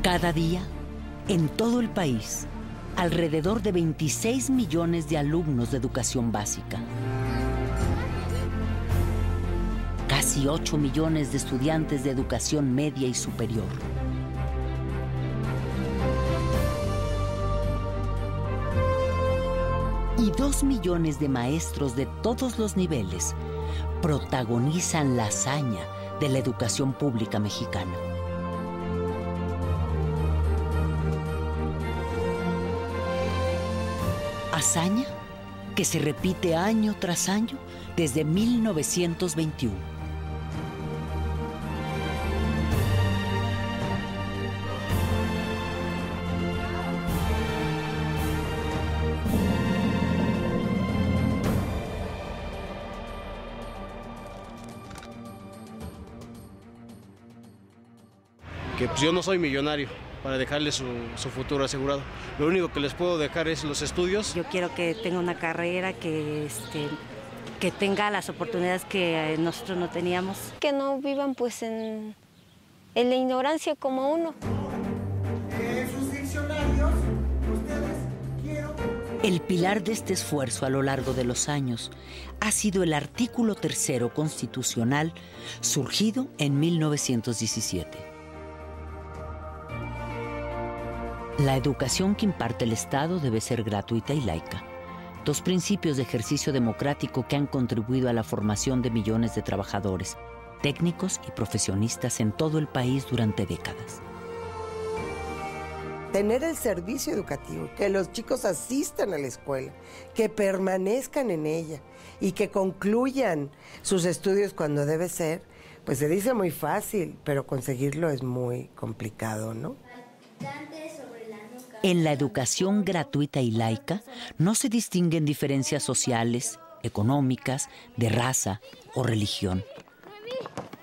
Cada día, en todo el país, alrededor de 26 millones de alumnos de educación básica. Casi 8 millones de estudiantes de educación media y superior. Y 2 millones de maestros de todos los niveles protagonizan la hazaña de la educación pública mexicana. Hazaña que se repite año tras año desde 1921. Que pues yo no soy millonario para dejarles su futuro asegurado. Lo único que les puedo dejar es los estudios. Yo quiero que tenga una carrera, que tenga las oportunidades que nosotros no teníamos. Que no vivan pues en la ignorancia como uno. Sus diccionarios, ustedes quiero... El pilar de este esfuerzo a lo largo de los años ha sido el artículo 3º constitucional surgido en 1917. La educación que imparte el Estado debe ser gratuita y laica. 2 principios de ejercicio democrático que han contribuido a la formación de millones de trabajadores, técnicos y profesionistas en todo el país durante décadas. Tener el servicio educativo, que los chicos asistan a la escuela, que permanezcan en ella y que concluyan sus estudios cuando debe ser, pues se dice muy fácil, pero conseguirlo es muy complicado, ¿no? En la educación gratuita y laica no se distinguen diferencias sociales, económicas, de raza o religión.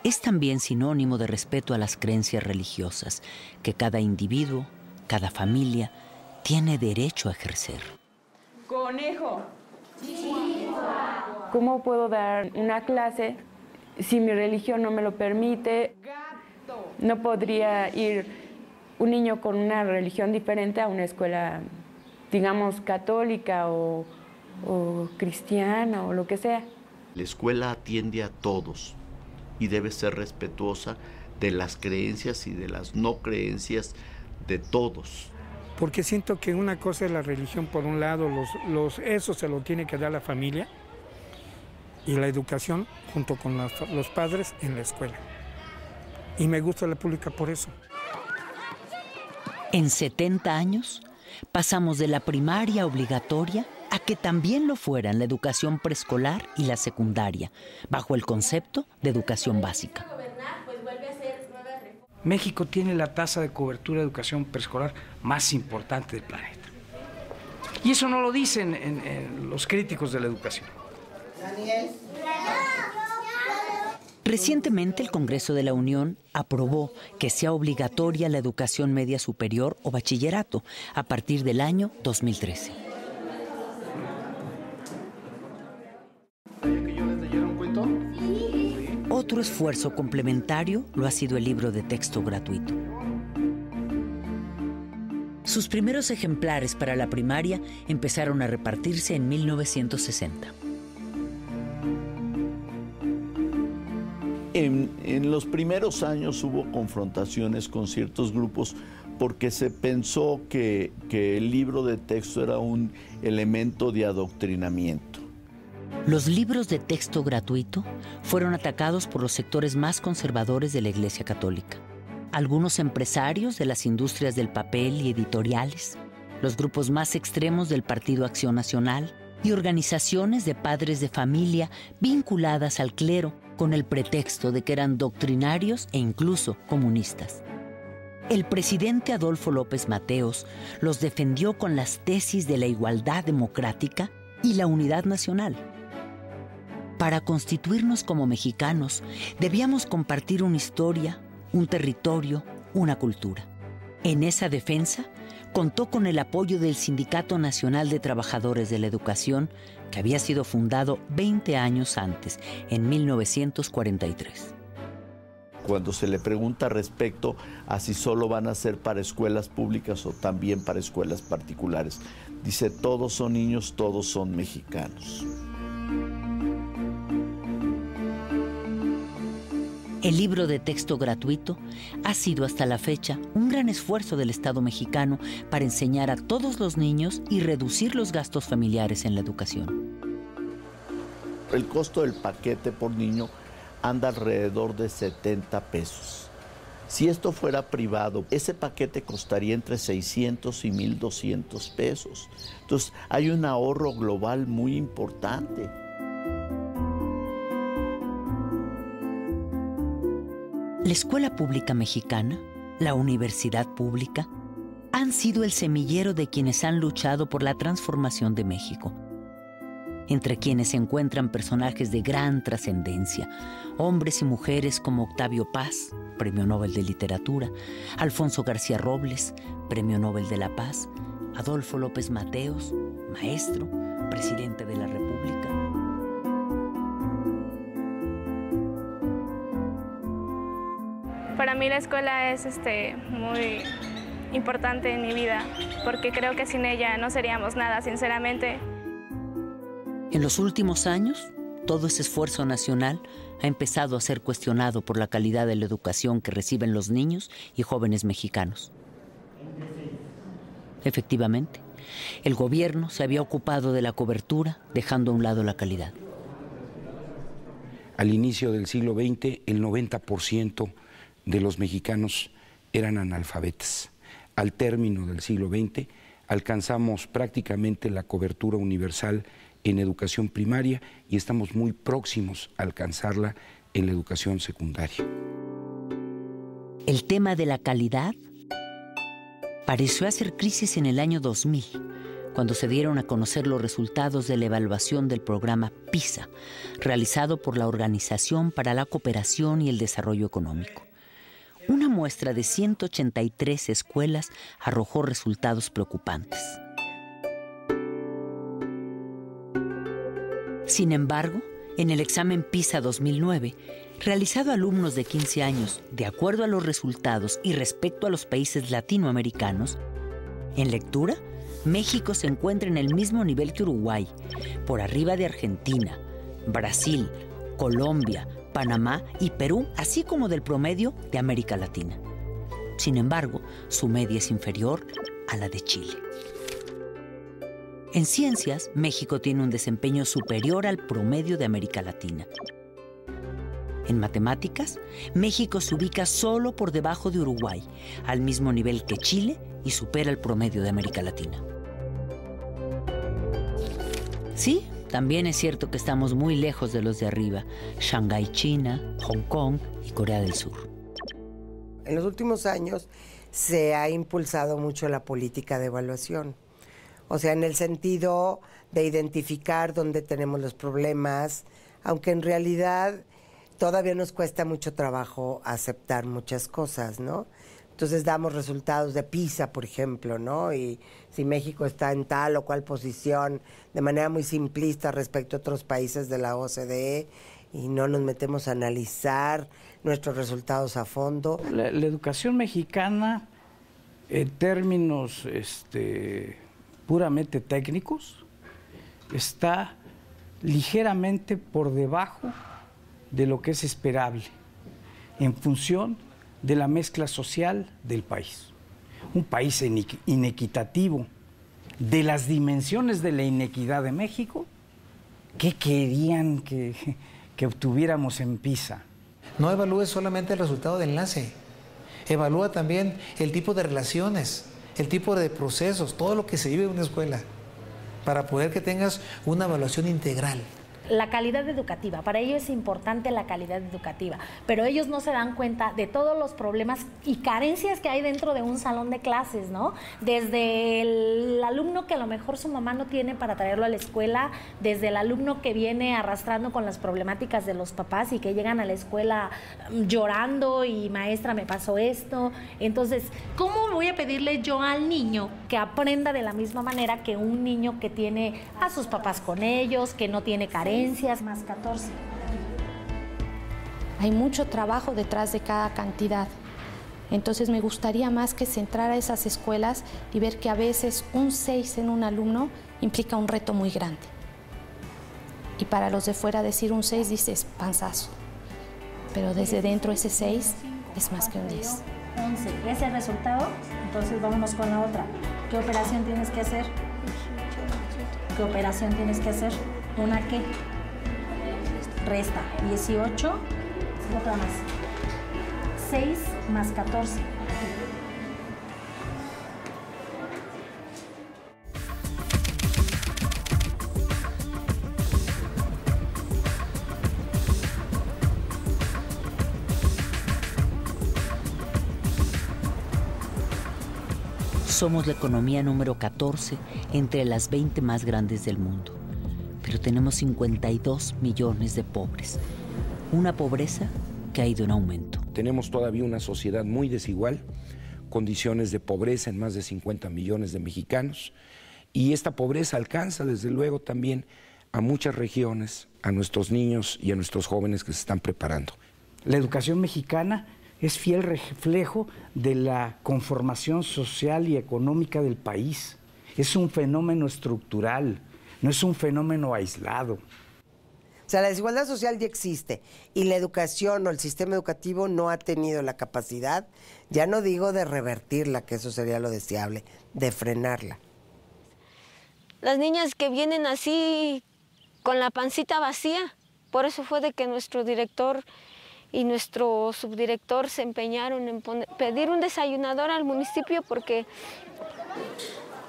Es también sinónimo de respeto a las creencias religiosas que cada individuo, cada familia, tiene derecho a ejercer. Conejo. ¿Cómo puedo dar una clase si mi religión no me lo permite? No podría ir un niño con una religión diferente a una escuela, digamos, católica o cristiana o lo que sea. La escuela atiende a todos y debe ser respetuosa de las creencias y de las no creencias de todos. Porque siento que una cosa es la religión por un lado, eso se lo tiene que dar la familia, y la educación junto con los padres en la escuela. Y me gusta la pública por eso. En 70 años, pasamos de la primaria obligatoria a que también lo fueran la educación preescolar y la secundaria, bajo el concepto de educación básica. México tiene la tasa de cobertura de educación preescolar más importante del planeta. Y eso no lo dicen en los críticos de la educación. Recientemente el Congreso de la Unión aprobó que sea obligatoria la educación media superior o bachillerato a partir del año 2013. Otro esfuerzo complementario lo ha sido el libro de texto gratuito. Sus primeros ejemplares para la primaria empezaron a repartirse en 1960. En los primeros años hubo confrontaciones con ciertos grupos porque se pensó que el libro de texto era un elemento de adoctrinamiento. Los libros de texto gratuito fueron atacados por los sectores más conservadores de la Iglesia Católica. Algunos empresarios de las industrias del papel y editoriales, los grupos más extremos del Partido Acción Nacional y organizaciones de padres de familia vinculadas al clero con el pretexto de que eran doctrinarios e incluso comunistas. El presidente Adolfo López Mateos los defendió con las tesis de la igualdad democrática y la unidad nacional. Para constituirnos como mexicanos, debíamos compartir una historia, un territorio, una cultura. En esa defensa, contó con el apoyo del Sindicato Nacional de Trabajadores de la Educación, que había sido fundado 20 años antes, en 1943. cuando se le pregunta respecto a si solo van a ser para escuelas públicas o también para escuelas particulares. Dice, todos son niños, todos son mexicanos. El libro de texto gratuito ha sido hasta la fecha un gran esfuerzo del Estado mexicano para enseñar a todos los niños y reducir los gastos familiares en la educación. El costo del paquete por niño anda alrededor de 70 pesos. Si esto fuera privado, ese paquete costaría entre 600 y 1,200 pesos. Entonces, hay un ahorro global muy importante. La escuela pública mexicana, la universidad pública, han sido el semillero de quienes han luchado por la transformación de México, entre quienes se encuentran personajes de gran trascendencia, hombres y mujeres como Octavio Paz, Premio Nobel de Literatura, Alfonso García Robles, Premio Nobel de la Paz, Adolfo López Mateos, maestro, presidente de la República. Para mí la escuela es muy importante en mi vida, porque creo que sin ella no seríamos nada, sinceramente. En los últimos años, todo ese esfuerzo nacional ha empezado a ser cuestionado por la calidad de la educación que reciben los niños y jóvenes mexicanos. Efectivamente, el gobierno se había ocupado de la cobertura, dejando a un lado la calidad. Al inicio del siglo XX, el 90% de los mexicanos eran analfabetas. Al término del siglo XX, alcanzamos prácticamente la cobertura universal en educación primaria y estamos muy próximos a alcanzarla en la educación secundaria. El tema de la calidad pareció hacer crisis en el año 2000, cuando se dieron a conocer los resultados de la evaluación del programa PISA, realizado por la Organización para la Cooperación y el Desarrollo Económico. Una muestra de 183 escuelas arrojó resultados preocupantes. Sin embargo, en el examen PISA 2009, realizado a alumnos de 15 años, de acuerdo a los resultados y respecto a los países latinoamericanos, en lectura, México se encuentra en el mismo nivel que Uruguay, por arriba de Argentina, Brasil, Colombia, Panamá y Perú, así como del promedio de América Latina. Sin embargo, su media es inferior a la de Chile. En ciencias, México tiene un desempeño superior al promedio de América Latina. En matemáticas, México se ubica solo por debajo de Uruguay, al mismo nivel que Chile, y supera el promedio de América Latina. Sí, también es cierto que estamos muy lejos de los de arriba, Shanghái, China, Hong Kong y Corea del Sur. En los últimos años se ha impulsado mucho la política de evaluación. O sea, en el sentido de identificar dónde tenemos los problemas, aunque en realidad todavía nos cuesta mucho trabajo aceptar muchas cosas, ¿no? Entonces damos resultados de PISA, por ejemplo, ¿no? Y si México está en tal o cual posición, de manera muy simplista respecto a otros países de la OCDE, y no nos metemos a analizar nuestros resultados a fondo. La educación mexicana, en términos puramente técnicos, está ligeramente por debajo de lo que es esperable en función de la mezcla social del país. Un país inequitativo, de las dimensiones de la inequidad de México, ¿qué querían que obtuviéramos en PISA? No evalúes solamente el resultado de enlace, evalúa también el tipo de relaciones, el tipo de procesos, todo lo que se vive en una escuela, para poder que tengas una evaluación integral. La calidad educativa, para ellos es importante la calidad educativa, pero ellos no se dan cuenta de todos los problemas y carencias que hay dentro de un salón de clases, ¿no? Desde el alumno que a lo mejor su mamá no tiene para traerlo a la escuela, desde el alumno que viene arrastrando con las problemáticas de los papás y que llegan a la escuela llorando y maestra me pasó esto. Entonces, ¿cómo voy a pedirle yo al niño que aprenda de la misma manera que un niño que tiene a sus papás con ellos, que no tiene carencias? Más 14. Hay mucho trabajo detrás de cada cantidad. Entonces me gustaría más que centrar a esas escuelas y ver que a veces un 6 en un alumno implica un reto muy grande. Y para los de fuera decir un 6 dices panzazo, pero desde dentro ese 6 es más que un 10. 11. ¿Ese resultado? Entonces vámonos con la otra. ¿Qué operación tienes que hacer? ¿Qué operación tienes que hacer? ¿Una qué? Resta. 18. Otra más. 6 más 14. Somos la economía número 14 entre las 20 más grandes del mundo, pero tenemos 52 millones de pobres. Una pobreza que ha ido en aumento. Tenemos todavía una sociedad muy desigual, condiciones de pobreza en más de 50 millones de mexicanos, y esta pobreza alcanza desde luego también a muchas regiones, a nuestros niños y a nuestros jóvenes que se están preparando. La educación mexicana es fiel reflejo de la conformación social y económica del país. Es un fenómeno estructural, no es un fenómeno aislado. O sea, la desigualdad social ya existe y la educación o el sistema educativo no ha tenido la capacidad, ya no digo de revertirla, que eso sería lo deseable, de frenarla. Las niñas que vienen así con la pancita vacía, por eso fue de que nuestro director y nuestro subdirector se empeñaron en pedir un desayunador al municipio porque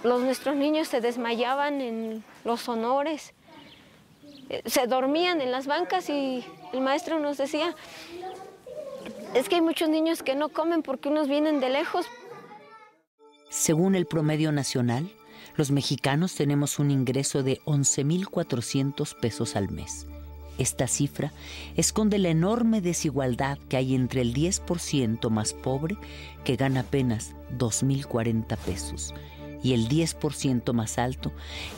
nuestros niños se desmayaban en los honores, se dormían en las bancas y el maestro nos decía, es que hay muchos niños que no comen porque unos vienen de lejos. Según el promedio nacional, los mexicanos tenemos un ingreso de 11,400 pesos al mes. Esta cifra esconde la enorme desigualdad que hay entre el 10% más pobre, que gana apenas 2,040 pesos, y el 10% más alto,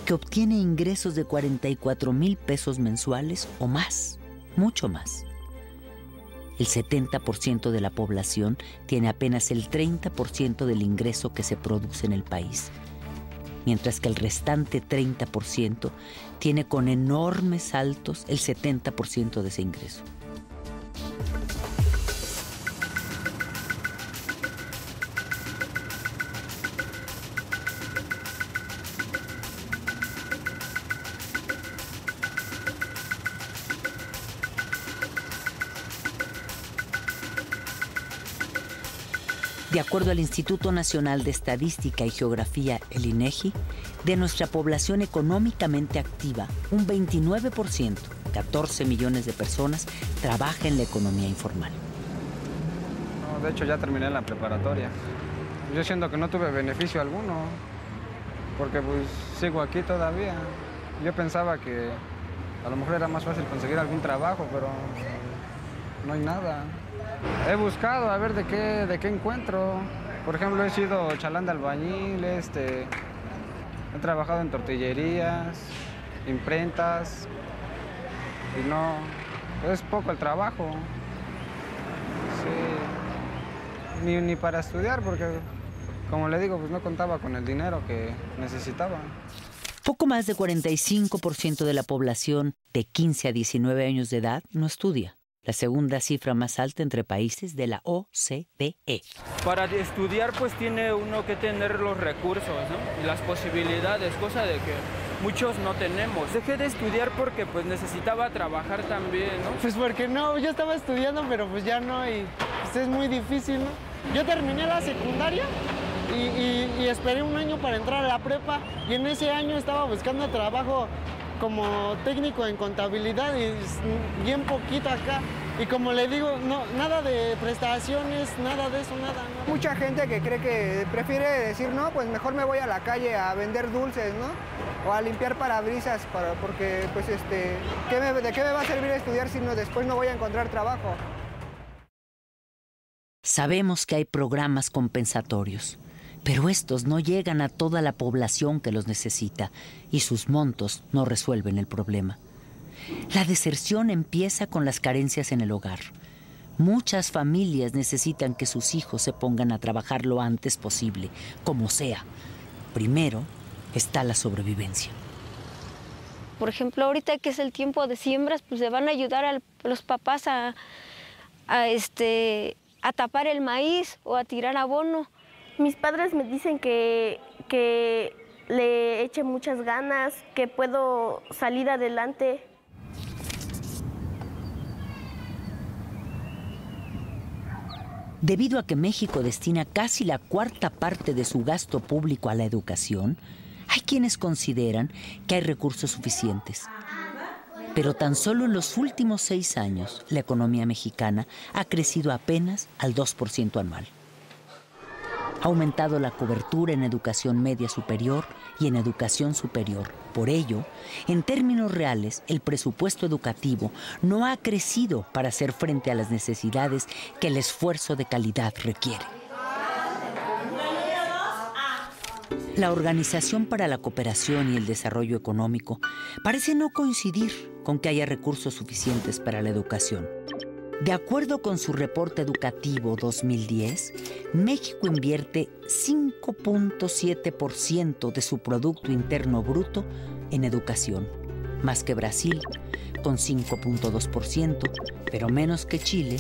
que obtiene ingresos de 44,000 pesos mensuales o más, mucho más. El 70% de la población tiene apenas el 30% del ingreso que se produce en el país, mientras que el restante 30% tiene con enormes saltos el 70% de ese ingreso. De acuerdo al Instituto Nacional de Estadística y Geografía, el INEGI, de nuestra población económicamente activa, un 29%, 14 millones de personas, trabaja en la economía informal. No, de hecho ya terminé la preparatoria. Yo siento que no tuve beneficio alguno, porque pues sigo aquí todavía. Yo pensaba que a lo mejor era más fácil conseguir algún trabajo, pero no hay nada. He buscado a ver de qué encuentro. Por ejemplo, he sido chalán de albañil, he trabajado en tortillerías, imprentas, y no, es poco el trabajo. Sí, ni para estudiar, porque como le digo, pues no contaba con el dinero que necesitaba. Poco más de 45% de la población de 15 a 19 años de edad no estudia. La segunda cifra más alta entre países de la OCDE. Para estudiar pues tiene uno que tener los recursos, ¿no? Y las posibilidades, cosa de que muchos no tenemos. Dejé de estudiar porque pues necesitaba trabajar también, ¿no? Pues porque no, yo estaba estudiando pero pues ya no y pues es muy difícil, ¿no? Yo terminé la secundaria y esperé un año para entrar a la prepa y en ese año estaba buscando trabajo como técnico en contabilidad y bien poquito acá. Y como le digo, no, nada de prestaciones, nada de eso, nada. Mucha gente que cree que prefiere decir, no, pues mejor me voy a la calle a vender dulces, ¿no? O a limpiar parabrisas, porque pues ¿de qué me va a servir estudiar si después no voy a encontrar trabajo? Sabemos que hay programas compensatorios, pero estos no llegan a toda la población que los necesita y sus montos no resuelven el problema. La deserción empieza con las carencias en el hogar. Muchas familias necesitan que sus hijos se pongan a trabajar lo antes posible, como sea. Primero está la sobrevivencia. Por ejemplo, ahorita que es el tiempo de siembras, pues le van a ayudar a los papás a tapar el maíz o a tirar abono. Mis padres me dicen que le eche muchas ganas, que puedo salir adelante. Debido a que México destina casi la cuarta parte de su gasto público a la educación, hay quienes consideran que hay recursos suficientes. Pero tan solo en los últimos 6 años, la economía mexicana ha crecido apenas al 2% anual. Ha aumentado la cobertura en educación media superior y en educación superior. Por ello, en términos reales, el presupuesto educativo no ha crecido para hacer frente a las necesidades que el esfuerzo de calidad requiere. La Organización para la Cooperación y el Desarrollo Económico parece no coincidir con que haya recursos suficientes para la educación. De acuerdo con su reporte educativo 2010, México invierte 5.7% de su Producto Interno Bruto en educación, más que Brasil, con 5.2%, pero menos que Chile,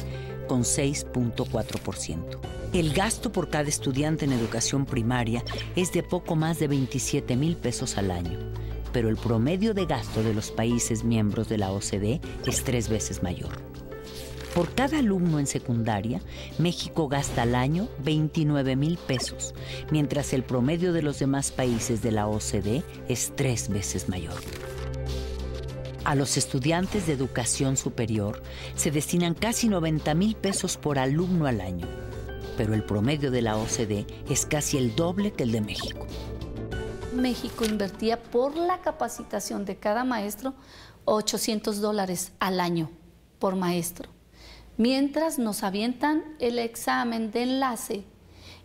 con 6.4%. El gasto por cada estudiante en educación primaria es de poco más de 27,000 pesos al año, pero el promedio de gasto de los países miembros de la OCDE es 3 veces mayor. Por cada alumno en secundaria, México gasta al año 29,000 pesos, mientras el promedio de los demás países de la OCDE es 3 veces mayor. A los estudiantes de educación superior se destinan casi 90,000 pesos por alumno al año, pero el promedio de la OCDE es casi el doble que el de México. México invertía por la capacitación de cada maestro $800 al año por maestro, mientras nos avientan el examen de enlace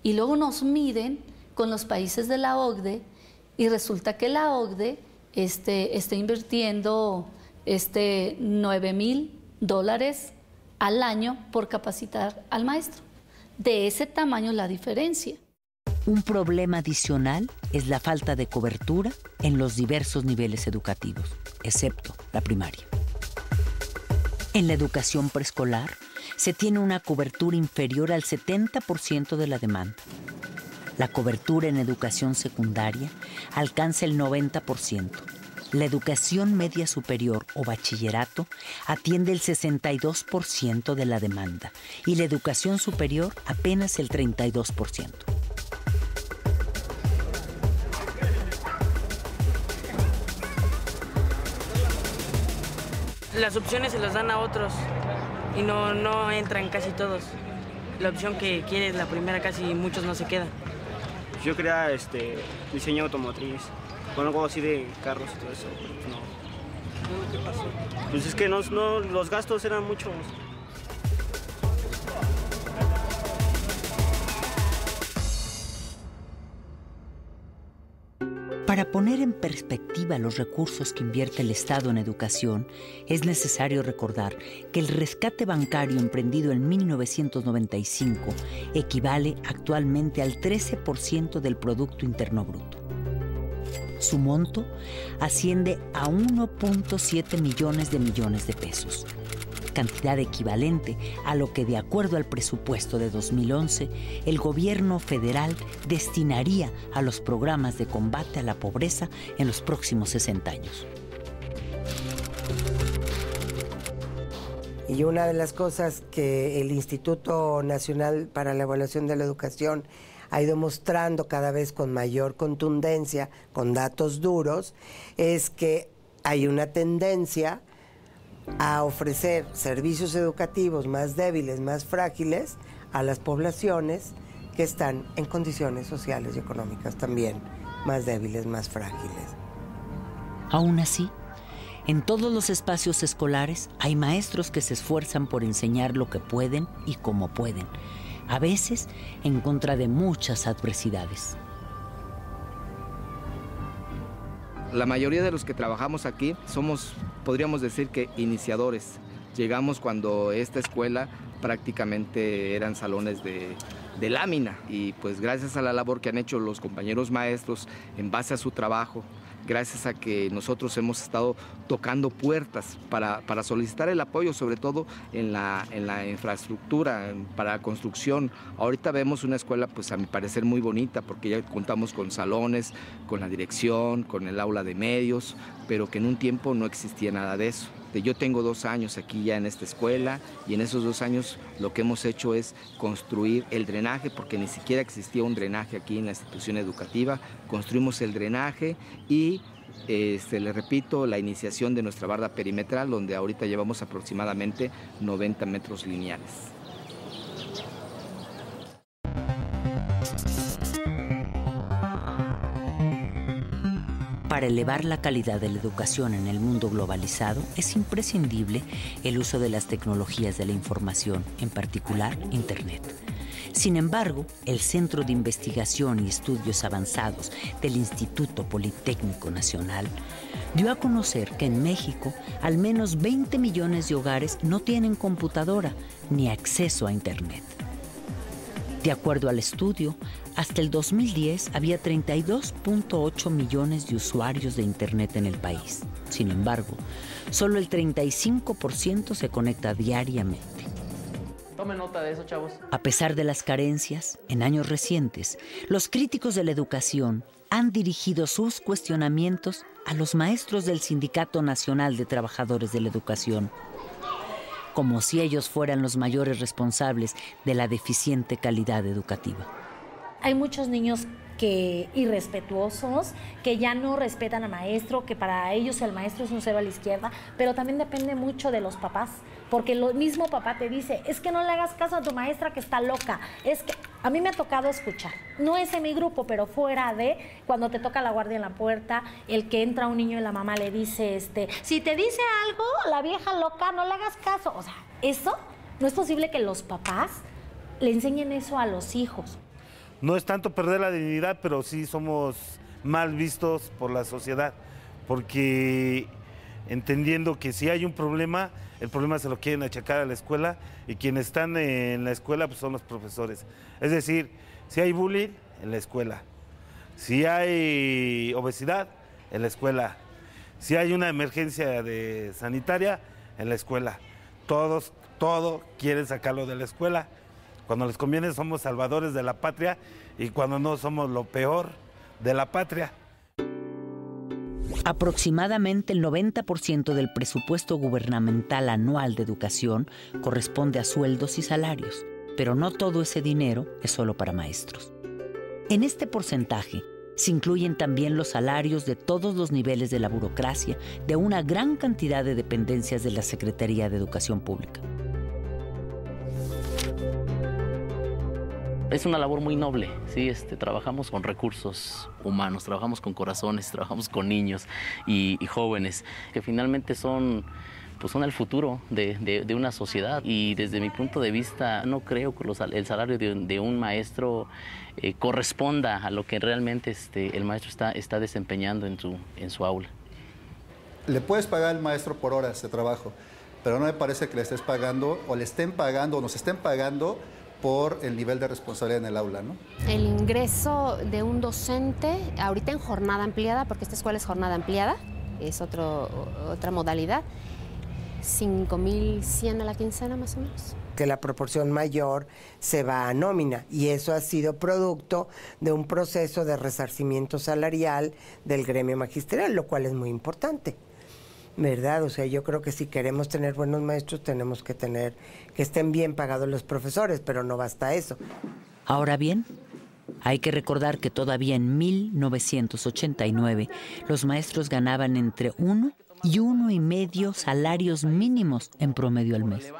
y luego nos miden con los países de la OCDE y resulta que la OCDE está invirtiendo $9,000 al año por capacitar al maestro. De ese tamaño la diferencia. Un problema adicional es la falta de cobertura en los diversos niveles educativos, excepto la primaria. En la educación preescolar se tiene una cobertura inferior al 70% de la demanda. La cobertura en educación secundaria alcanza el 90%. La educación media superior o bachillerato atiende el 62% de la demanda y la educación superior apenas el 32%. Las opciones se las dan a otros y no entran casi todos. La opción que quieres, la primera, casi muchos no se quedan. Yo quería diseño automotriz, con algo así de carros y todo eso, pero no. ¿Qué pasó? Pues es que no, los gastos eran muchos. Para poner en perspectiva los recursos que invierte el Estado en educación, es necesario recordar que el rescate bancario emprendido en 1995 equivale actualmente al 13% del Producto Interno Bruto. Su monto asciende a 1.7 millones de pesos, cantidad equivalente a lo que, de acuerdo al presupuesto de 2011, el gobierno federal destinaría a los programas de combate a la pobreza en los próximos 60 años. Y una de las cosas que el Instituto Nacional para la Evaluación de la Educación ha ido mostrando cada vez con mayor contundencia, con datos duros, es que hay una tendencia a ofrecer servicios educativos más débiles, más frágiles a las poblaciones que están en condiciones sociales y económicas también más débiles, más frágiles. Aún así, en todos los espacios escolares hay maestros que se esfuerzan por enseñar lo que pueden y cómo pueden, a veces en contra de muchas adversidades. La mayoría de los que trabajamos aquí somos, podríamos decir que iniciadores. Llegamos cuando esta escuela prácticamente eran salones de lámina, y pues gracias a la labor que han hecho los compañeros maestros en base a su trabajo, gracias a que nosotros hemos estado tocando puertas para solicitar el apoyo, sobre todo en la infraestructura, para la construcción. Ahorita vemos una escuela, pues a mi parecer muy bonita, porque ya contamos con salones, con la dirección, con el aula de medios, pero que en un tiempo no existía nada de eso. Yo tengo 2 años aquí ya en esta escuela, y en esos 2 años lo que hemos hecho es construir el drenaje, porque ni siquiera existía un drenaje aquí en la institución educativa. Construimos el drenaje y, le repito, la iniciación de nuestra barda perimetral, donde ahorita llevamos aproximadamente 90 metros lineales. Para elevar la calidad de la educación en el mundo globalizado, es imprescindible el uso de las tecnologías de la información, en particular Internet. Sin embargo, el Centro de Investigación y Estudios Avanzados del Instituto Politécnico Nacional dio a conocer que en México al menos 20 millones de hogares no tienen computadora ni acceso a Internet. De acuerdo al estudio, hasta el 2010 había 32.8 millones de usuarios de Internet en el país. Sin embargo, solo el 35% se conecta diariamente. Tomen nota de eso, chavos. A pesar de las carencias, en años recientes, los críticos de la educación han dirigido sus cuestionamientos a los maestros del Sindicato Nacional de Trabajadores de la Educación, como si ellos fueran los mayores responsables de la deficiente calidad educativa. Hay muchos niños irrespetuosos, que ya no respetan al maestro, que para ellos el maestro es un cero a la izquierda, pero también depende mucho de los papás, porque el mismo papá te dice, es que no le hagas caso a tu maestra que está loca, es que a mí me ha tocado escuchar, no es en mi grupo, pero fuera de, cuando te toca la guardia en la puerta, el que entra un niño y la mamá le dice, si te dice algo, la vieja loca, no le hagas caso. O sea, eso no es posible que los papás le enseñen eso a los hijos. No es tanto perder la dignidad, pero sí somos mal vistos por la sociedad, porque entendiendo que si hay un problema, el problema se lo quieren achacar a la escuela, y quienes están en la escuela pues son los profesores. Es decir, si hay bullying, en la escuela. Si hay obesidad, en la escuela. Si hay una emergencia sanitaria, en la escuela. Todo quieren sacarlo de la escuela. Cuando les conviene somos salvadores de la patria, y cuando no somos lo peor de la patria. Aproximadamente el 90% del presupuesto gubernamental anual de educación corresponde a sueldos y salarios, pero no todo ese dinero es solo para maestros. En este porcentaje se incluyen también los salarios de todos los niveles de la burocracia de una gran cantidad de dependencias de la Secretaría de Educación Pública. Es una labor muy noble, ¿sí? Trabajamos con recursos humanos, trabajamos con corazones, trabajamos con niños y jóvenes, que finalmente son el futuro de una sociedad. Y desde mi punto de vista, no creo que el salario de un maestro corresponda a lo que realmente el maestro está desempeñando en su aula. Le puedes pagar al maestro por horas de trabajo, pero no me parece que le estés pagando, o le estén pagando, o nos estén pagando por el nivel de responsabilidad en el aula, ¿no? El ingreso de un docente, ahorita en jornada ampliada, porque esta escuela es jornada ampliada, es otra modalidad, 5,100 a la quincena más o menos. Que la proporción mayor se va a nómina, y eso ha sido producto de un proceso de resarcimiento salarial del gremio magisterial, lo cual es muy importante, ¿verdad? O sea, yo creo que si queremos tener buenos maestros, tenemos que tener que estén bien pagados los profesores, pero no basta eso. Ahora bien, hay que recordar que todavía en 1989 los maestros ganaban entre 1 y 1,5 salarios mínimos en promedio al mes.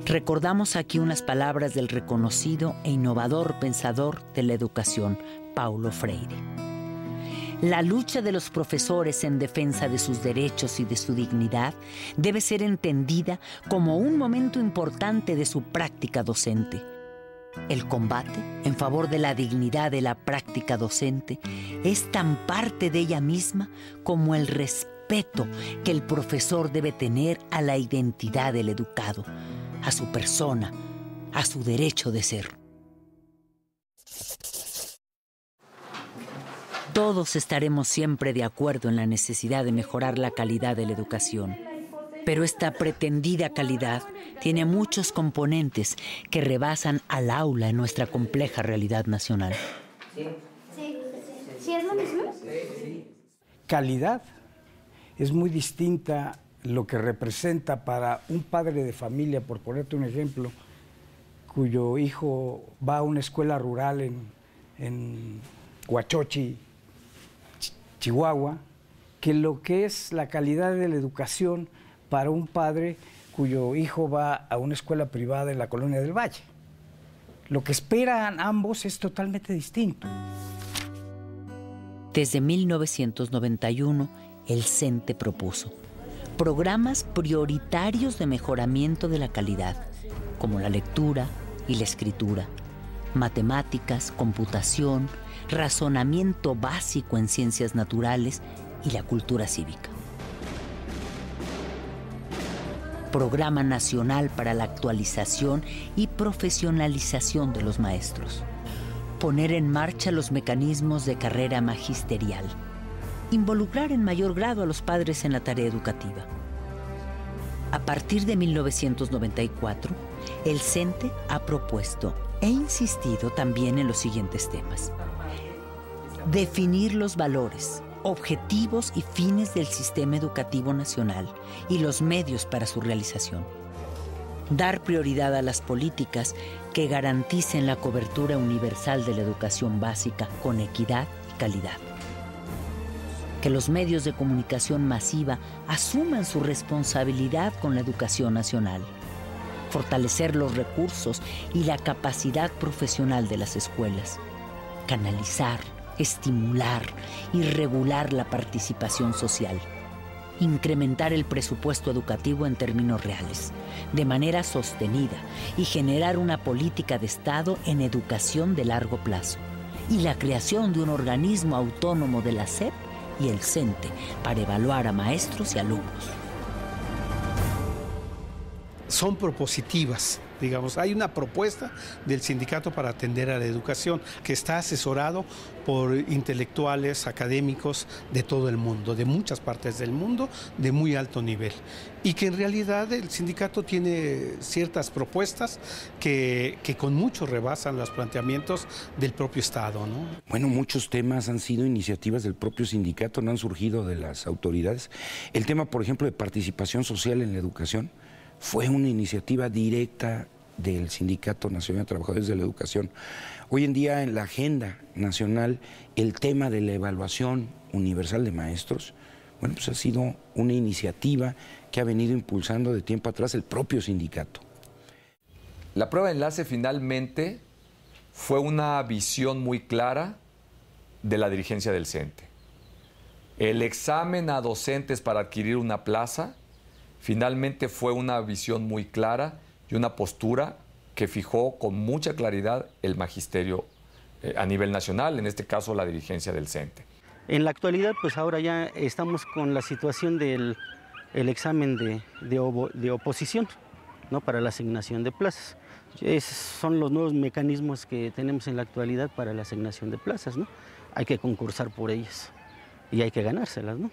Recordamos aquí unas palabras del reconocido e innovador pensador de la educación, Paulo Freire. La lucha de los profesores en defensa de sus derechos y de su dignidad debe ser entendida como un momento importante de su práctica docente. El combate en favor de la dignidad de la práctica docente es tan parte de ella misma como el respeto respeto que el profesor debe tener a la identidad del educado, a su persona, a su derecho de ser. Todos estaremos siempre de acuerdo en la necesidad de mejorar la calidad de la educación. Pero esta pretendida calidad tiene muchos componentes que rebasan al aula en nuestra compleja realidad nacional. ¿Sí es lo mismo? Calidad es muy distinta lo que representa para un padre de familia, por ponerte un ejemplo, cuyo hijo va a una escuela rural en Huachochi, Chihuahua, que lo que es la calidad de la educación para un padre cuyo hijo va a una escuela privada en la Colonia del Valle. Lo que esperan ambos es totalmente distinto. Desde 1991, el CENTE propuso programas prioritarios de mejoramiento de la calidad, como la lectura y la escritura, matemáticas, computación, razonamiento básico en ciencias naturales y la cultura cívica. Programa Nacional para la Actualización y Profesionalización de los Maestros. Poner en marcha los mecanismos de carrera magisterial. Involucrar en mayor grado a los padres en la tarea educativa. A partir de 1994, el CENTE ha propuesto e insistido también en los siguientes temas. Definir los valores, objetivos y fines del sistema educativo nacional y los medios para su realización. Dar prioridad a las políticas que garanticen la cobertura universal de la educación básica con equidad y calidad. Que los medios de comunicación masiva asuman su responsabilidad con la educación nacional. Fortalecer los recursos y la capacidad profesional de las escuelas. Canalizar, estimular y regular la participación social. Incrementar el presupuesto educativo en términos reales, de manera sostenida, y generar una política de Estado en educación de largo plazo. Y la creación de un organismo autónomo de la SEP y el CENTE para evaluar a maestros y alumnos. Son propositivas, digamos. Hay una propuesta del sindicato para atender a la educación que está asesorado por intelectuales, académicos de todo el mundo, de muchas partes del mundo, de muy alto nivel. Y que en realidad el sindicato tiene ciertas propuestas que con mucho rebasan los planteamientos del propio Estado, ¿no? Bueno, muchos temas han sido iniciativas del propio sindicato, no han surgido de las autoridades. El tema, por ejemplo, de participación social en la educación fue una iniciativa directa del Sindicato Nacional de Trabajadores de la Educación. Hoy en día en la agenda nacional el tema de la evaluación universal de maestros, bueno, pues ha sido una iniciativa que ha venido impulsando de tiempo atrás el propio sindicato. La prueba de enlace finalmente fue una visión muy clara de la dirigencia del CENTE. El examen a docentes para adquirir una plaza finalmente fue una visión muy clara y una postura que fijó con mucha claridad el magisterio a nivel nacional, en este caso la dirigencia del CENTE. En la actualidad, pues ahora ya estamos con la situación del examen de oposición, ¿no?, para la asignación de plazas. Son los nuevos mecanismos que tenemos en la actualidad para la asignación de plazas, ¿no? Hay que concursar por ellas y hay que ganárselas, ¿no?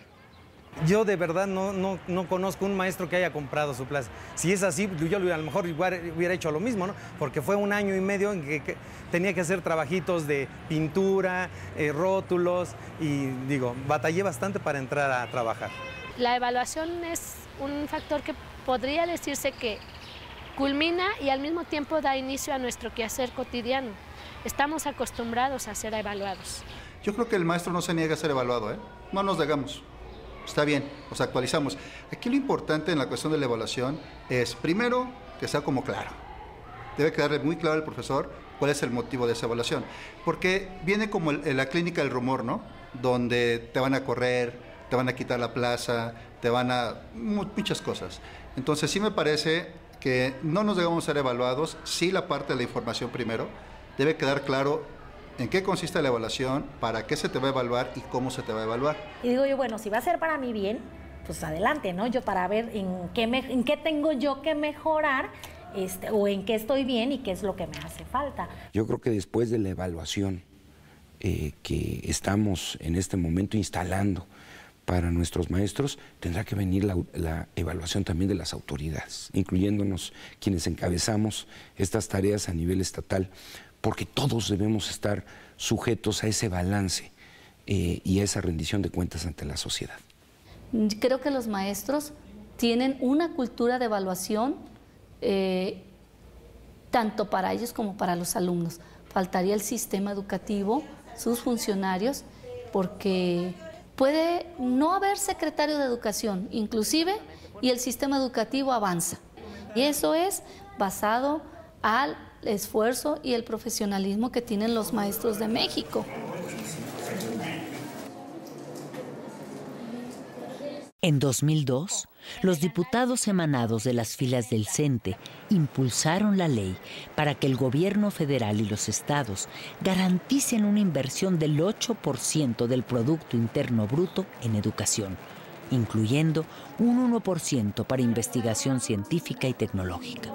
Yo de verdad no conozco un maestro que haya comprado su plaza. Si es así, yo a lo mejor hubiera hecho lo mismo, ¿no? Porque fue 1 año y medio en que tenía que hacer trabajitos de pintura, rótulos, y digo, batallé bastante para entrar a trabajar. La evaluación es un factor que podría decirse que culmina y al mismo tiempo da inicio a nuestro quehacer cotidiano. Estamos acostumbrados a ser evaluados. Yo creo que el maestro no se niega a ser evaluado, ¿eh? No nos negamos. Está bien, nos actualizamos. Aquí lo importante en la cuestión de la evaluación es, primero, que sea como claro. Debe quedarle muy claro al profesor cuál es el motivo de esa evaluación. Porque viene como la clínica del rumor, ¿no? Donde te van a correr, te van a quitar la plaza, te van a... muchas cosas. Entonces sí me parece que no nos debemos ser evaluados, sí la parte de la información primero. Debe quedar claro en qué consiste la evaluación, para qué se te va a evaluar y cómo se te va a evaluar. Y digo yo, bueno, si va a ser para mi bien, pues adelante, ¿no? Yo para ver en qué tengo yo que mejorar, o en qué estoy bien y qué es lo que me hace falta. Yo creo que después de la evaluación que estamos en este momento instalando para nuestros maestros, tendrá que venir la evaluación también de las autoridades, incluyéndonos quienes encabezamos estas tareas a nivel estatal, porque todos debemos estar sujetos a ese balance y a esa rendición de cuentas ante la sociedad. Creo que los maestros tienen una cultura de evaluación tanto para ellos como para los alumnos. Faltaría el sistema educativo, sus funcionarios, porque puede no haber secretario de educación, inclusive, y el sistema educativo avanza. Y eso es basado al esfuerzo y el profesionalismo que tienen los maestros de México. En 2002, los diputados emanados de las filas del CENTE impulsaron la ley para que el gobierno federal y los estados garanticen una inversión del 8% del Producto Interno Bruto en educación, incluyendo un 1% para investigación científica y tecnológica.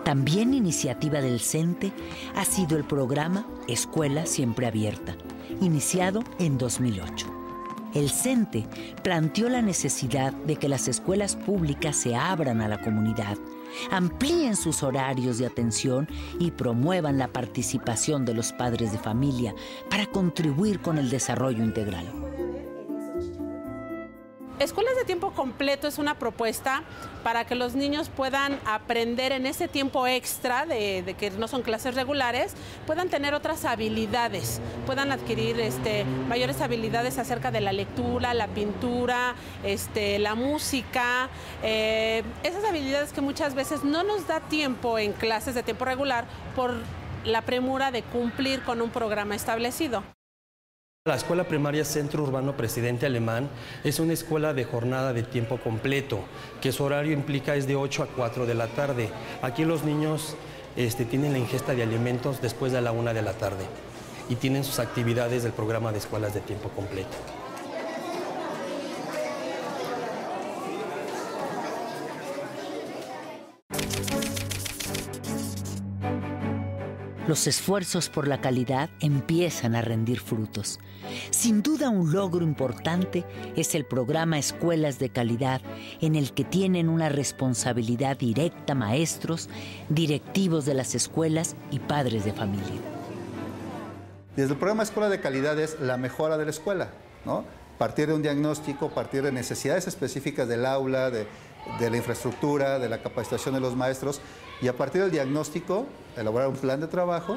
También iniciativa del CENTE ha sido el programa Escuela Siempre Abierta, iniciado en 2008. El CENTE planteó la necesidad de que las escuelas públicas se abran a la comunidad, amplíen sus horarios de atención y promuevan la participación de los padres de familia para contribuir con el desarrollo integral. Escuelas de tiempo completo es una propuesta para que los niños puedan aprender en ese tiempo extra de que no son clases regulares, puedan tener otras habilidades, puedan adquirir mayores habilidades acerca de la lectura, la pintura, la música, esas habilidades que muchas veces no nos da tiempo en clases de tiempo regular por la premura de cumplir con un programa establecido. La Escuela Primaria Centro Urbano Presidente Alemán es una escuela de jornada de tiempo completo, que su horario implica es de 8 a 4 de la tarde. Aquí los niños tienen la ingesta de alimentos después de la 1 de la tarde y tienen sus actividades del programa de escuelas de tiempo completo. Los esfuerzos por la calidad empiezan a rendir frutos. Sin duda, un logro importante es el programa Escuelas de Calidad, en el que tienen una responsabilidad directa maestros, directivos de las escuelas y padres de familia. Desde el programa Escuela de Calidad es la mejora de la escuela, ¿no? Partir de un diagnóstico, partir de necesidades específicas del aula, de la infraestructura, de la capacitación de los maestros, y a partir del diagnóstico elaborar un plan de trabajo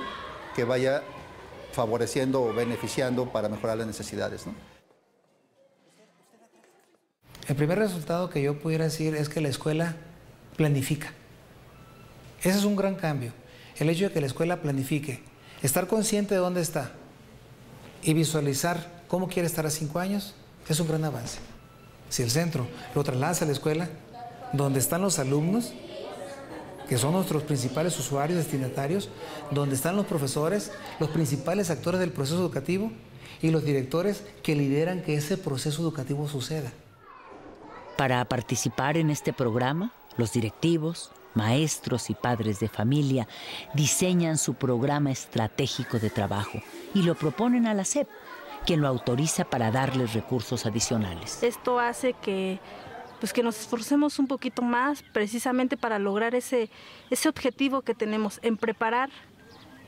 que vaya favoreciendo o beneficiando para mejorar las necesidades, ¿no? El primer resultado que yo pudiera decir es que la escuela planifica. Ese es un gran cambio. El hecho de que la escuela planifique, estar consciente de dónde está y visualizar cómo quiere estar a 5 años, es un gran avance. Si el centro lo traslada a la escuela, donde están los alumnos, que son nuestros principales usuarios destinatarios, donde están los profesores, los principales actores del proceso educativo y los directores que lideran que ese proceso educativo suceda. Para participar en este programa, los directivos, maestros y padres de familia diseñan su programa estratégico de trabajo y lo proponen a la SEP, quien lo autoriza para darles recursos adicionales. Esto hace que nos esforcemos un poquito más precisamente para lograr ese objetivo que tenemos en preparar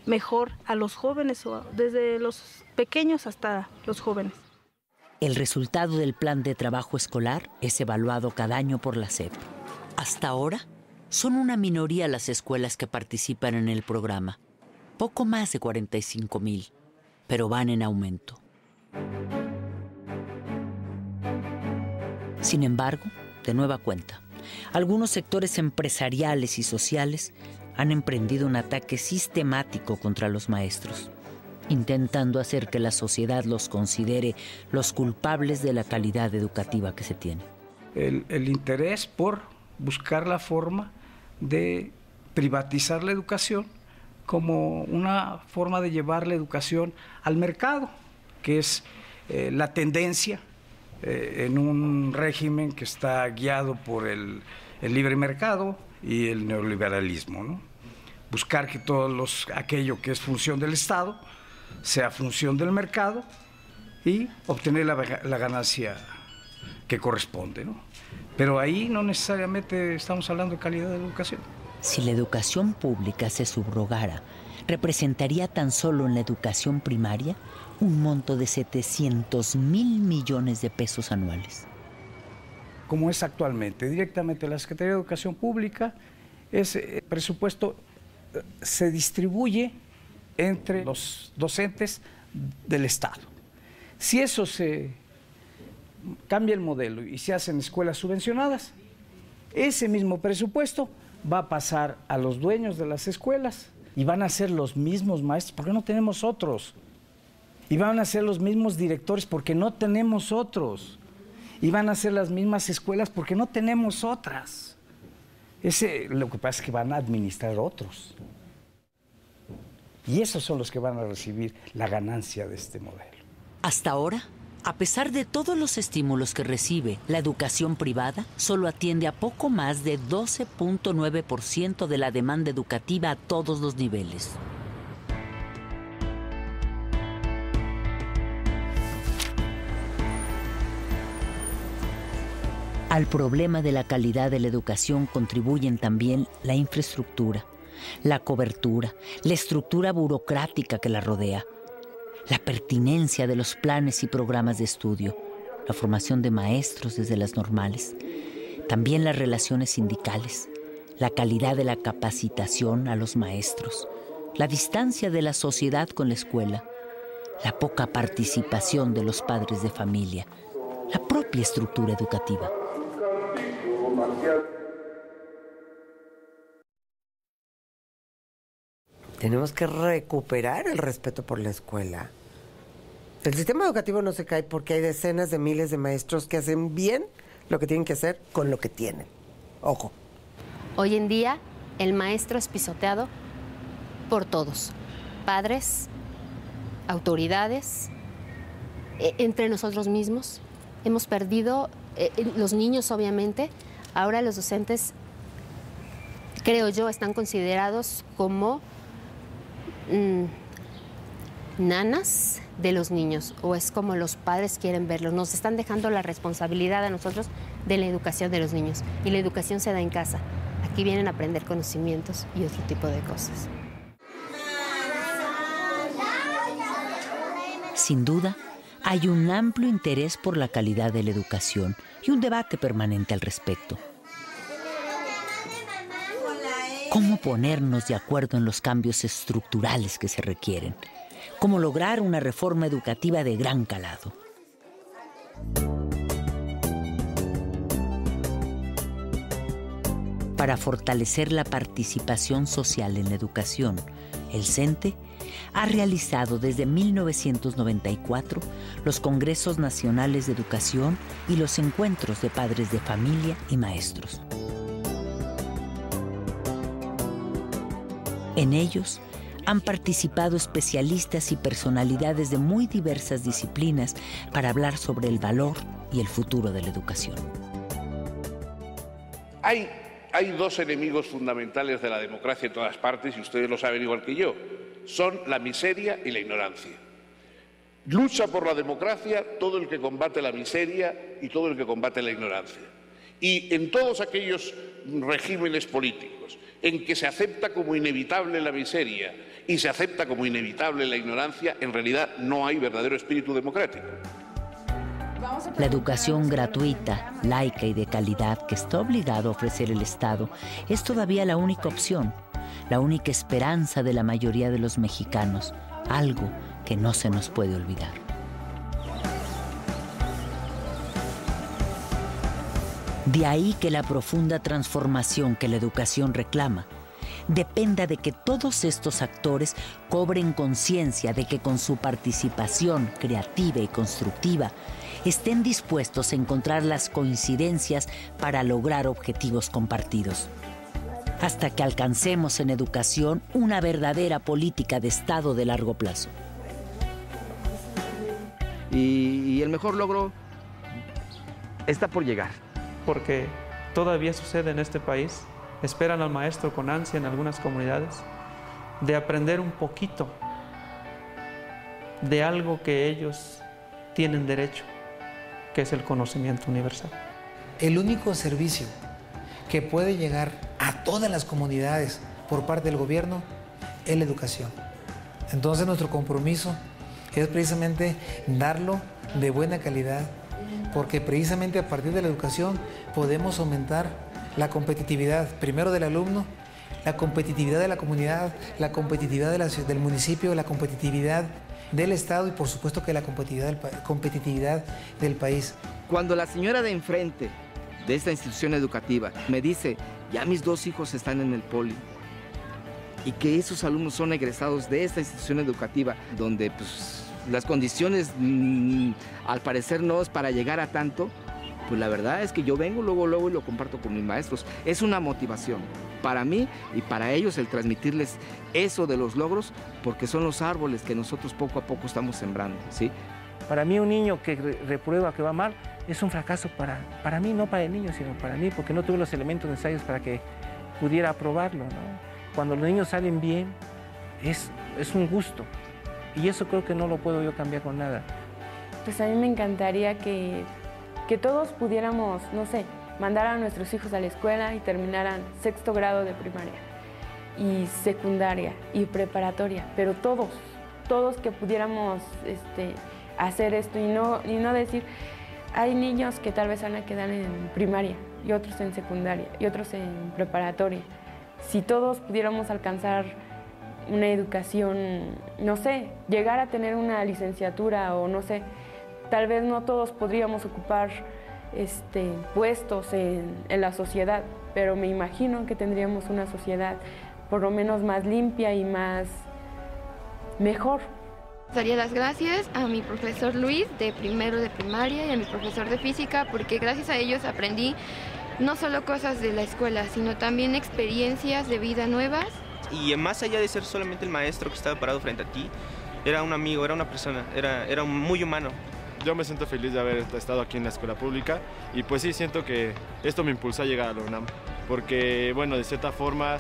mejor a los jóvenes, desde los pequeños hasta los jóvenes. El resultado del plan de trabajo escolar es evaluado cada año por la SEP. Hasta ahora, son una minoría las escuelas que participan en el programa, poco más de 45,000, pero van en aumento. Sin embargo, de nueva cuenta, algunos sectores empresariales y sociales han emprendido un ataque sistemático contra los maestros, intentando hacer que la sociedad los considere los culpables de la calidad educativa que se tiene. El interés por buscar la forma de privatizar la educación como una forma de llevar la educación al mercado, que es la tendencia en un régimen que está guiado por el libre mercado y el neoliberalismo, ¿no? Buscar que aquello que es función del Estado sea función del mercado y obtener la ganancia que corresponde, ¿no? Pero ahí no necesariamente estamos hablando de calidad de educación. Si la educación pública se subrogara, representaría tan solo en la educación primaria un monto de 700,000 millones de pesos anuales. Como es actualmente, directamente la Secretaría de Educación Pública, ese presupuesto se distribuye entre los docentes del Estado. Si eso se cambia el modelo y se hacen escuelas subvencionadas, ese mismo presupuesto va a pasar a los dueños de las escuelas y van a ser los mismos maestros, porque no tenemos otros. Y van a ser los mismos directores, porque no tenemos otros. Y van a ser las mismas escuelas, porque no tenemos otras. Lo que pasa es que van a administrar otros. Y esos son los que van a recibir la ganancia de este modelo. Hasta ahora, a pesar de todos los estímulos que recibe, la educación privada solo atiende a poco más de 12.9% de la demanda educativa a todos los niveles. Al problema de la calidad de la educación contribuyen también la infraestructura, la cobertura, la estructura burocrática que la rodea, la pertinencia de los planes y programas de estudio, la formación de maestros desde las normales, también las relaciones sindicales, la calidad de la capacitación a los maestros, la distancia de la sociedad con la escuela, la poca participación de los padres de familia, la propia estructura educativa. Tenemos que recuperar el respeto por la escuela. El sistema educativo no se cae porque hay decenas de miles de maestros que hacen bien lo que tienen que hacer con lo que tienen. Ojo. Hoy en día, el maestro es pisoteado por todos. Padres, autoridades, entre nosotros mismos. Hemos perdido, los niños obviamente, ahora los docentes, creo yo, están considerados como nanas de los niños, o es como los padres quieren verlos. Nos están dejando la responsabilidad a nosotros de la educación de los niños, y la educación se da en casa. Aquí vienen a aprender conocimientos y otro tipo de cosas. Sin duda, hay un amplio interés por la calidad de la educación y un debate permanente al respecto. ¿Cómo ponernos de acuerdo en los cambios estructurales que se requieren? ¿Cómo lograr una reforma educativa de gran calado? Para fortalecer la participación social en la educación, el CENTE ha realizado desde 1994 los Congresos Nacionales de Educación y los encuentros de padres de familia y maestros. En ellos han participado especialistas y personalidades de muy diversas disciplinas para hablar sobre el valor y el futuro de la educación. Hay dos enemigos fundamentales de la democracia en todas partes, y ustedes lo saben igual que yo. Son la miseria y la ignorancia. Lucha por la democracia todo el que combate la miseria y todo el que combate la ignorancia. Y en todos aquellos regímenes políticos en que se acepta como inevitable la miseria y se acepta como inevitable la ignorancia, en realidad no hay verdadero espíritu democrático. La educación gratuita, laica y de calidad que está obligado a ofrecer el Estado es todavía la única opción, la única esperanza de la mayoría de los mexicanos, algo que no se nos puede olvidar. De ahí que la profunda transformación que la educación reclama dependa de que todos estos actores cobren conciencia de que con su participación creativa y constructiva estén dispuestos a encontrar las coincidencias para lograr objetivos compartidos. hasta que alcancemos en educación una verdadera política de Estado de largo plazo. Y el mejor logro está por llegar. Porque todavía sucede en este país, esperan al maestro con ansia en algunas comunidades, de aprender un poquito de algo que ellos tienen derecho, que es el conocimiento universal. El único servicio que puede llegar a todas las comunidades por parte del gobierno es la educación. Entonces nuestro compromiso es precisamente darlo de buena calidad, porque precisamente a partir de la educación podemos aumentar la competitividad, primero del alumno, la competitividad de la comunidad, la competitividad del municipio, la competitividad del Estado y por supuesto que la competitividad del país. Cuando la señora de enfrente de esta institución educativa me dice, ya mis 2 hijos están en el poli, y que esos alumnos son egresados de esta institución educativa, donde pues, las condiciones al parecer no es para llegar a tanto, pues la verdad es que yo vengo luego y lo comparto con mis maestros. Es una motivación para mí y para ellos el transmitirles eso de los logros, porque son los árboles que nosotros poco a poco estamos sembrando, ¿sí? Para mí un niño que reprueba, que va mal, es un fracaso para mí, no para el niño, sino para mí, porque no tuve los elementos necesarios para que pudiera aprobarlo, ¿no? Cuando los niños salen bien, es un gusto. Y eso creo que no lo puedo yo cambiar con nada. Pues a mí me encantaría que todos pudiéramos, no sé, mandar a nuestros hijos a la escuela y terminaran 6º grado de primaria y secundaria y preparatoria, pero todos que pudiéramos hacer esto y no decir, hay niños que tal vez van a quedar en primaria y otros en secundaria y otros en preparatoria. Si todos pudiéramos alcanzar una educación, no sé, llegar a tener una licenciatura o no sé, tal vez no todos podríamos ocupar puestos en la sociedad, pero me imagino que tendríamos una sociedad por lo menos más limpia y mejor. Daría las gracias a mi profesor Luis de primero de primaria y a mi profesor de física, porque gracias a ellos aprendí no solo cosas de la escuela, sino también experiencias de vida nuevas. Y más allá de ser solamente el maestro que estaba parado frente a ti, era un amigo, era una persona, era muy humano. Yo me siento feliz de haber estado aquí en la escuela pública y pues sí, siento que esto me impulsó a llegar a la UNAM, porque bueno, de cierta forma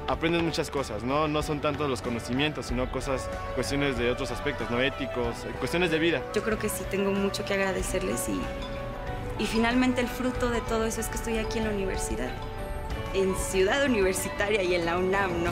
aprendes muchas cosas, no son tanto los conocimientos, sino cuestiones de otros aspectos, no éticos, cuestiones de vida. Yo creo que sí tengo mucho que agradecerles y finalmente el fruto de todo eso es que estoy aquí en la universidad, en Ciudad Universitaria y en la UNAM, ¿no?